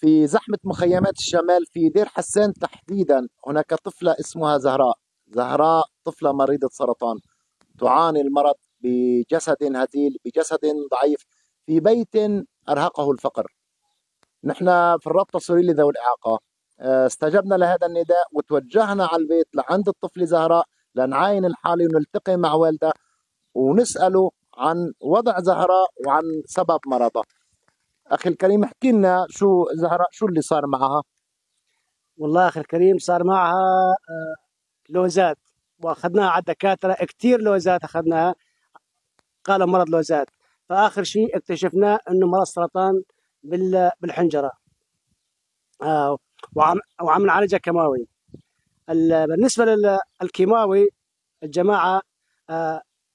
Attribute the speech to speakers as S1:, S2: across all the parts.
S1: في زحمة مخيمات الشمال في دير حسان تحديدا هناك طفلة اسمها زهراء. زهراء طفلة مريضة سرطان، تعاني المرض بجسد هزيل، بجسد ضعيف، في بيت أرهقه الفقر. نحن في الرابطة السورية لذوي الإعاقة استجبنا لهذا النداء وتوجهنا على البيت لعند الطفلة زهراء لنعاين الحالة ونلتقي مع والدها ونسأله عن وضع زهراء وعن سبب مرضها. أخي الكريم احكي لنا شو زهراء، شو اللي صار معها؟
S2: والله اخي الكريم صار معها لوزات، واخذناها على الدكاتره كثير. لوزات اخذناها، قال مرض لوزات. فاخر شيء اكتشفناه انه مرض سرطان بالحنجره. وعم نعالجها كيماوي. بالنسبه للكيماوي الجماعه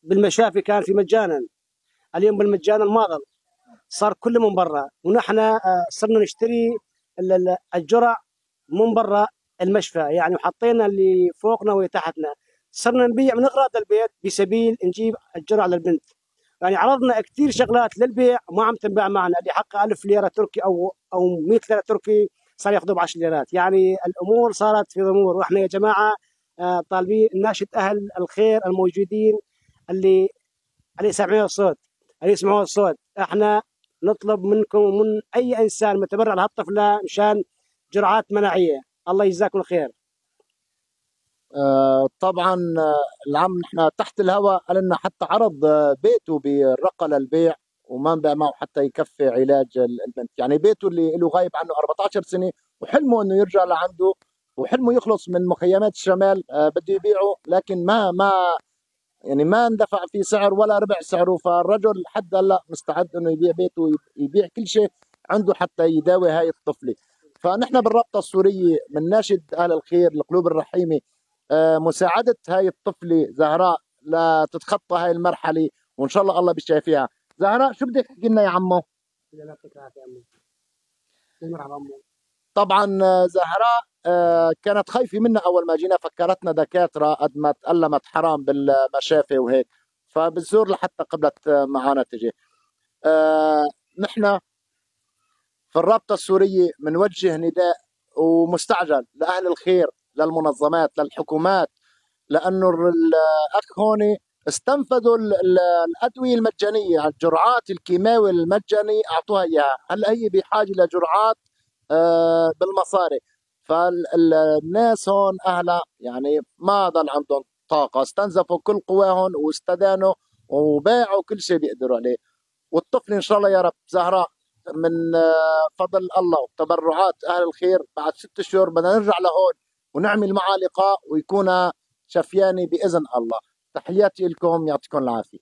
S2: بالمشافي كان في مجانا، اليوم بالمجانا ما ظل، صار كله من برا. ونحن صرنا نشتري الجرع من برا المشفى، يعني وحطينا اللي فوقنا واللي تحتنا. صرنا نبيع من اغراض البيت بسبيل نجيب الجرع للبنت. يعني عرضنا كثير شغلات للبيع ما عم تنباع معنا. اللي حقها 1000 ليره تركي او 100 ليره تركي صار ياخذوا ب 10 ليرات. يعني الامور صارت في ضمور. واحنا يا جماعه طالبين ناشد اهل الخير الموجودين اللي سامعين الصوت، اللي يسمعون الصوت، احنا نطلب منكم ومن اي انسان متبرع لهالطفله مشان جرعات مناعيه. الله يجزاكم الخير.
S1: طبعا العم نحن تحت الهواء قال لنا حتى عرض بيته بالرقة للبيع وما انباع معه حتى يكفي علاج البنت. يعني بيته اللي له غايب عنه 14 سنة وحلمه انه يرجع لعنده وحلمه يخلص من مخيمات الشمال، بده يبيعه لكن ما اندفع في سعر ولا ربع سعره. فالرجل لحد هلا مستعد انه يبيع بيته ويبيع كل شيء عنده حتى يداوي هاي الطفله. فنحن بالرابطه السوريه بنناشد اهل الخير القلوب الرحيمه مساعده هاي الطفله زهراء لتتخطى هاي المرحله، وان شاء الله الله بيشافيها. زهراء شو بدك تحكي لنا يا عمو؟
S2: الله يعطيك العافيه يا عمو. مرحبا عمو.
S1: طبعا زهراء كانت خايفه منا اول ما جينا، فكرتنا دكاتره قد ما تألمت حرام بالمشافي وهيك، فبتزور لحتى قبلت معانا تجي. نحن في الرابطه السوريه بنوجه نداء ومستعجل لاهل الخير، للمنظمات، للحكومات، لانه الاخ هون استنفذوا الادويه المجانيه، الجرعات الكيماوي المجاني اعطوها اياها، هلا هي بحاجه لجرعات بالمصاري. فالناس هون اهلها يعني ما ضل عندهم طاقه، استنزفوا كل قواهم واستدانوا وباعوا كل شيء بيقدروا عليه. والطفل ان شاء الله يا رب زهراء من فضل الله وتبرعات اهل الخير بعد 6 شهور بدنا نرجع لهون ونعمل معها لقاء ويكون شفياني باذن الله. تحياتي لكم، يعطيكم العافيه.